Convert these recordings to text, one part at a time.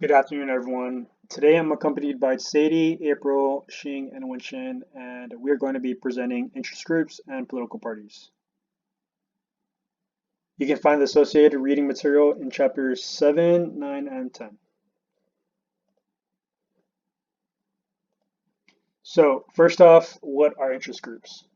Good afternoon, everyone. Today I'm accompanied by Sadie, April, Xing, and Wenxin, and we're going to be presenting interest groups and political parties. You can find the associated reading material in chapters 7, 9, and 10. So, first off, what are interest groups?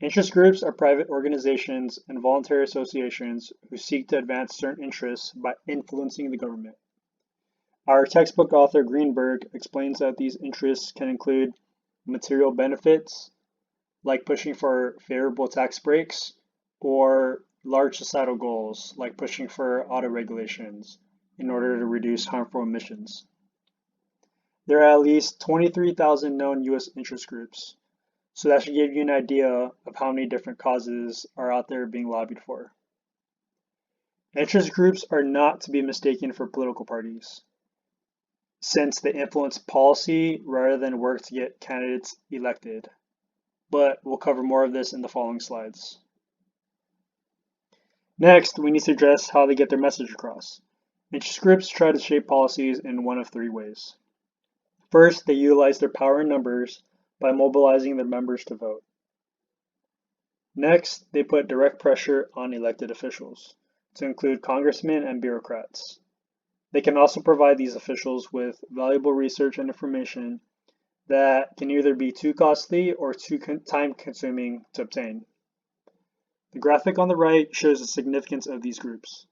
Interest groups are private organizations and voluntary associations who seek to advance certain interests by influencing the government. Our textbook author Greenberg explains that these interests can include material benefits, like pushing for favorable tax breaks, or large societal goals, like pushing for auto regulations in order to reduce harmful emissions. There are at least 23,000 known U.S. interest groups, so that should give you an idea of how many different causes are out there being lobbied for. Interest groups are not to be mistaken for political parties, since they influence policy rather than work to get candidates elected. But we'll cover more of this in the following slides. Next, we need to address how they get their message across. Interest groups try to shape policies in one of three ways. First, they utilize their power in numbers by mobilizing their members to vote. Next, they put direct pressure on elected officials, to include congressmen and bureaucrats. They can also provide these officials with valuable research and information that can either be too costly or too time-consuming to obtain. The graphic on the right shows the significance of these groups.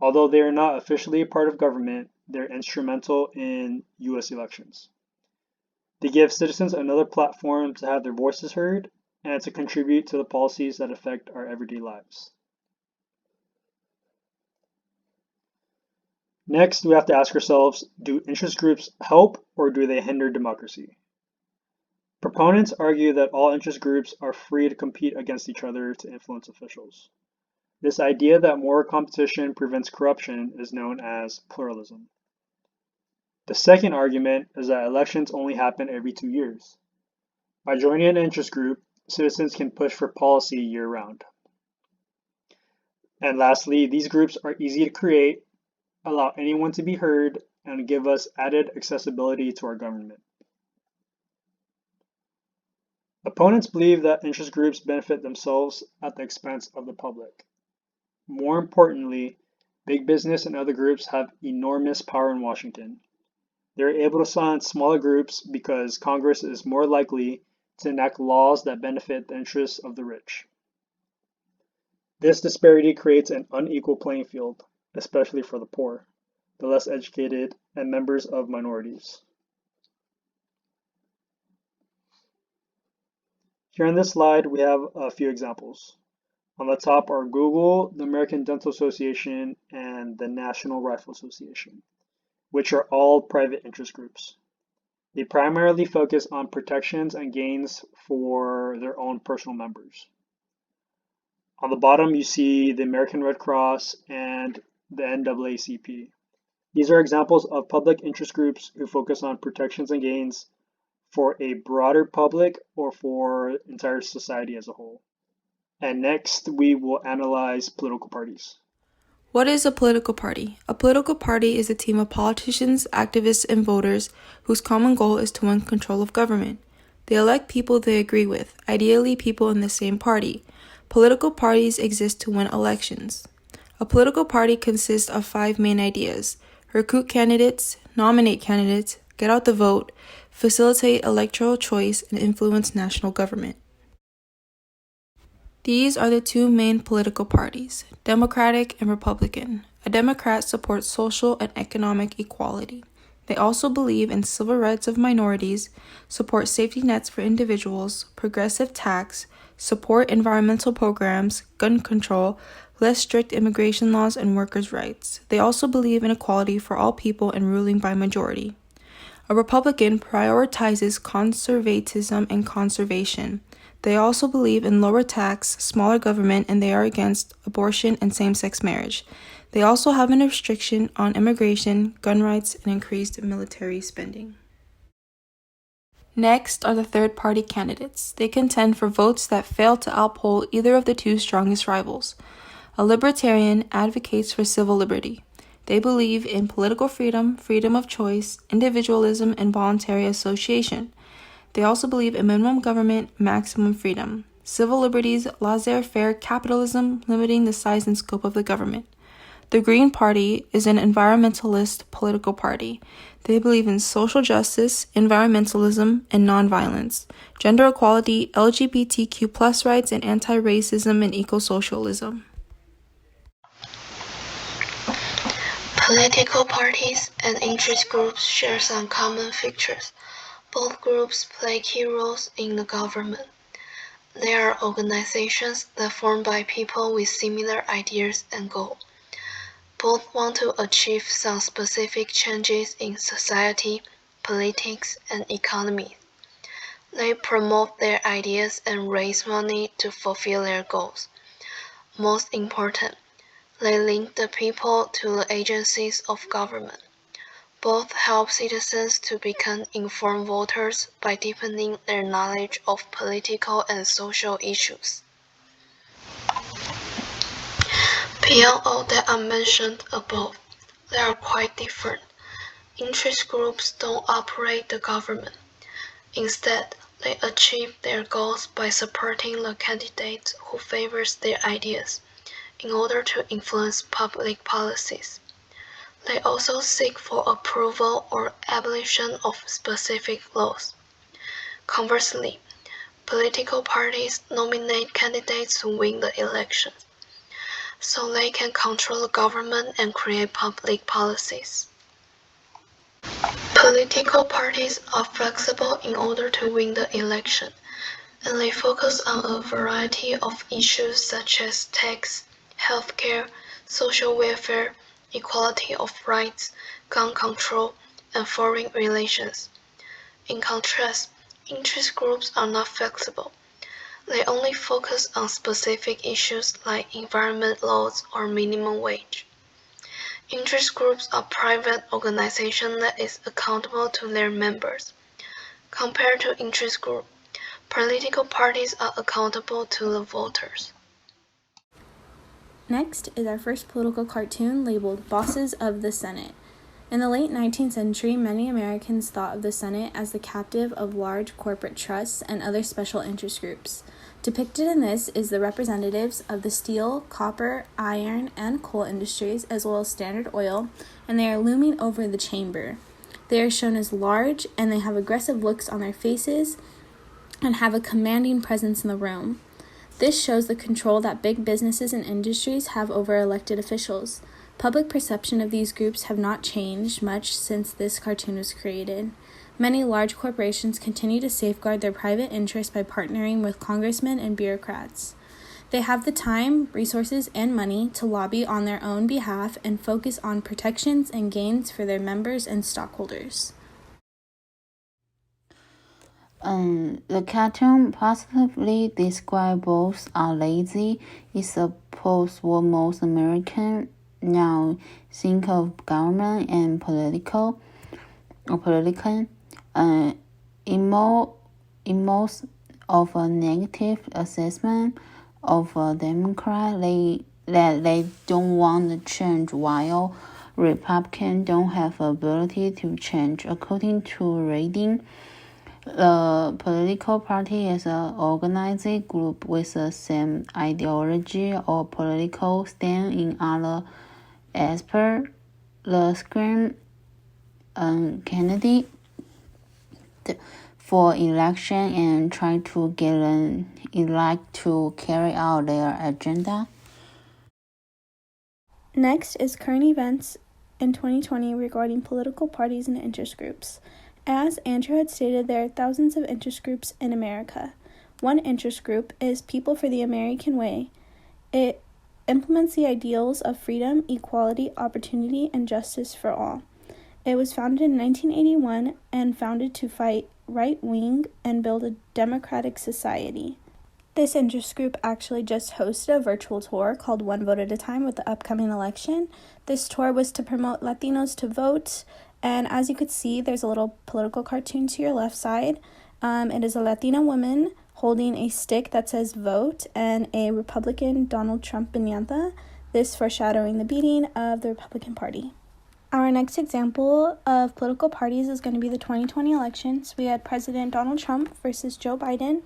Although they are not officially a part of government, they're instrumental in U.S. elections. They give citizens another platform to have their voices heard and to contribute to the policies that affect our everyday lives. Next, we have to ask ourselves, do interest groups help or do they hinder democracy? Proponents argue that all interest groups are free to compete against each other to influence officials. This idea that more competition prevents corruption is known as pluralism. The second argument is that elections only happen every 2 years. By joining an interest group, citizens can push for policy year-round. And lastly, these groups are easy to create, allow anyone to be heard, and give us added accessibility to our government. Opponents believe that interest groups benefit themselves at the expense of the public. More importantly, big business and other groups have enormous power in Washington. They're able to silence smaller groups because Congress is more likely to enact laws that benefit the interests of the rich. This disparity creates an unequal playing field, especially for the poor, the less educated, and members of minorities. Here on this slide, we have a few examples. On the top are Google, the American Dental Association, and the National Rifle Association, which are all private interest groups. They primarily focus on protections and gains for their own personal members. On the bottom, you see the American Red Cross and the NAACP. These are examples of public interest groups who focus on protections and gains for a broader public or for entire society as a whole. And next, we will analyze political parties. What is a political party? A political party is a team of politicians, activists, and voters whose common goal is to win control of government. They elect people they agree with, ideally people in the same party. Political parties exist to win elections. A political party consists of 5 main ideas: recruit candidates, nominate candidates, get out the vote, facilitate electoral choice, and influence national government. These are the 2 main political parties, Democratic and Republican. A Democrat supports social and economic equality. They also believe in civil rights of minorities, support safety nets for individuals, progressive tax, support environmental programs, gun control, less strict immigration laws, and workers' rights. They also believe in equality for all people and ruling by majority. A Republican prioritizes conservatism and conservation. They also believe in lower tax, smaller government, and they are against abortion and same-sex marriage. They also have a restriction on immigration, gun rights, and increased military spending. Next are the third-party candidates. They contend for votes that fail to outpoll either of the 2 strongest rivals. A libertarian advocates for civil liberty. They believe in political freedom, freedom of choice, individualism, and voluntary association. They also believe in minimum government, maximum freedom, civil liberties, laissez-faire capitalism, limiting the size and scope of the government. The Green Party is an environmentalist political party. They believe in social justice, environmentalism, and nonviolence, gender equality, LGBTQ+ rights, and anti-racism and eco-socialism. Political parties and interest groups share some common features. Both groups play key roles in the government. They are organizations that formed by people with similar ideas and goals. Both want to achieve some specific changes in society, politics, and economy. They promote their ideas and raise money to fulfill their goals. Most important, they link the people to the agencies of government. Both help citizens to become informed voters by deepening their knowledge of political and social issues. Beyond all that I mentioned above, they are quite different. Interest groups don't operate the government. Instead, they achieve their goals by supporting the candidate who favors their ideas in order to influence public policies. They also seek for approval or abolition of specific laws. Conversely, political parties nominate candidates who win the elections, so they can control the government and create public policies. Political parties are flexible in order to win the election, and they focus on a variety of issues such as tax, healthcare, social welfare, equality of rights, gun control, and foreign relations. In contrast, interest groups are not flexible. They only focus on specific issues like environment laws or minimum wage. Interest groups are private organizations that is accountable to their members. Compared to interest groups, political parties are accountable to the voters. Next is our first political cartoon labeled Bosses of the Senate. In the late 19th century, many Americans thought of the Senate as the captive of large corporate trusts and other special interest groups. Depicted in this is the representatives of the steel, copper, iron, and coal industries, as well as Standard Oil, and they are looming over the chamber. They are shown as large, and they have aggressive looks on their faces and have a commanding presence in the room. This shows the control that big businesses and industries have over elected officials. Public perception of these groups have not changed much since this cartoon was created. Many large corporations continue to safeguard their private interests by partnering with congressmen and bureaucrats. They have the time, resources, and money to lobby on their own behalf and focus on protections and gains for their members and stockholders. The cartoon positively describes both are lazy. It supports what most Americans now think of government and political. Emotes of a negative assessment of a Democrat that they don't want to change, while Republicans don't have the ability to change. According to Reading, the political party is an organized group with the same ideology or political stand in other aspects. The screen candidate for election and try to get an elect to carry out their agenda. Next is current events in 2020 regarding political parties and interest groups. As Andrew had stated, there are thousands of interest groups in America. One interest group is People for the American Way. It implements the ideals of freedom, equality, opportunity, and justice for all. It was founded in 1981 and founded to fight right-wing and build a democratic society. This interest group actually just hosted a virtual tour called One Vote at a Time with the upcoming election. This tour was to promote Latinos to vote, and as you could see, there's a little political cartoon to your left side. It is a Latina woman holding a stick that says vote and a Republican Donald Trump viñeta. this foreshadowing the beating of the Republican Party. Our next example of political parties is going to be the 2020 elections. We had President Donald Trump versus Joe Biden.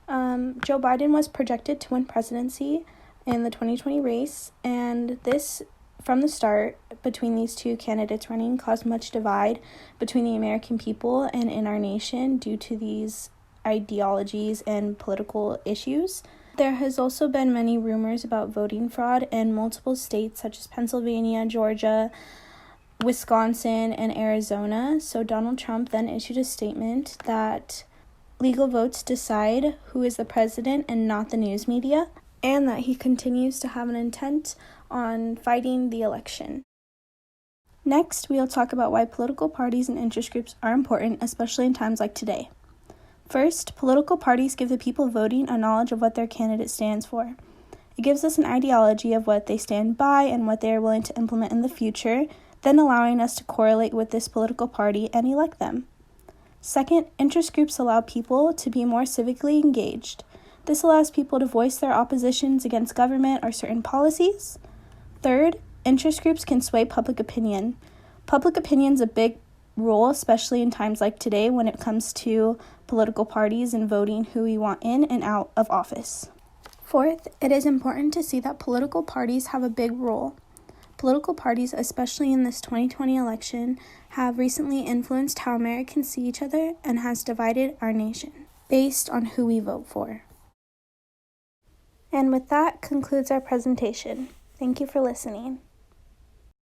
Joe Biden was projected to win presidency in the 2020 race, and this, from the start, between these two candidates running, caused much divide between the American people and in our nation due to these ideologies and political issues. There has also been many rumors about voting fraud in multiple states such as Pennsylvania, Georgia, Wisconsin, and Arizona. So Donald Trump then issued a statement that legal votes decide who is the president and not the news media, and that he continues to have an intent on fighting the election. Next, we'll talk about why political parties and interest groups are important, especially in times like today. First, political parties give the people voting a knowledge of what their candidate stands for. It gives us an ideology of what they stand by and what they are willing to implement in the future, then allowing us to correlate with this political party and elect them. Second, interest groups allow people to be more civically engaged. This allows people to voice their oppositions against government or certain policies. Third, interest groups can sway public opinion. Public opinion is a big role, especially in times like today when it comes to political parties and voting who we want in and out of office. Fourth, it is important to see that political parties have a big role. Political parties, especially in this 2020 election, have recently influenced how Americans see each other and has divided our nation based on who we vote for. And with that concludes our presentation. Thank you for listening.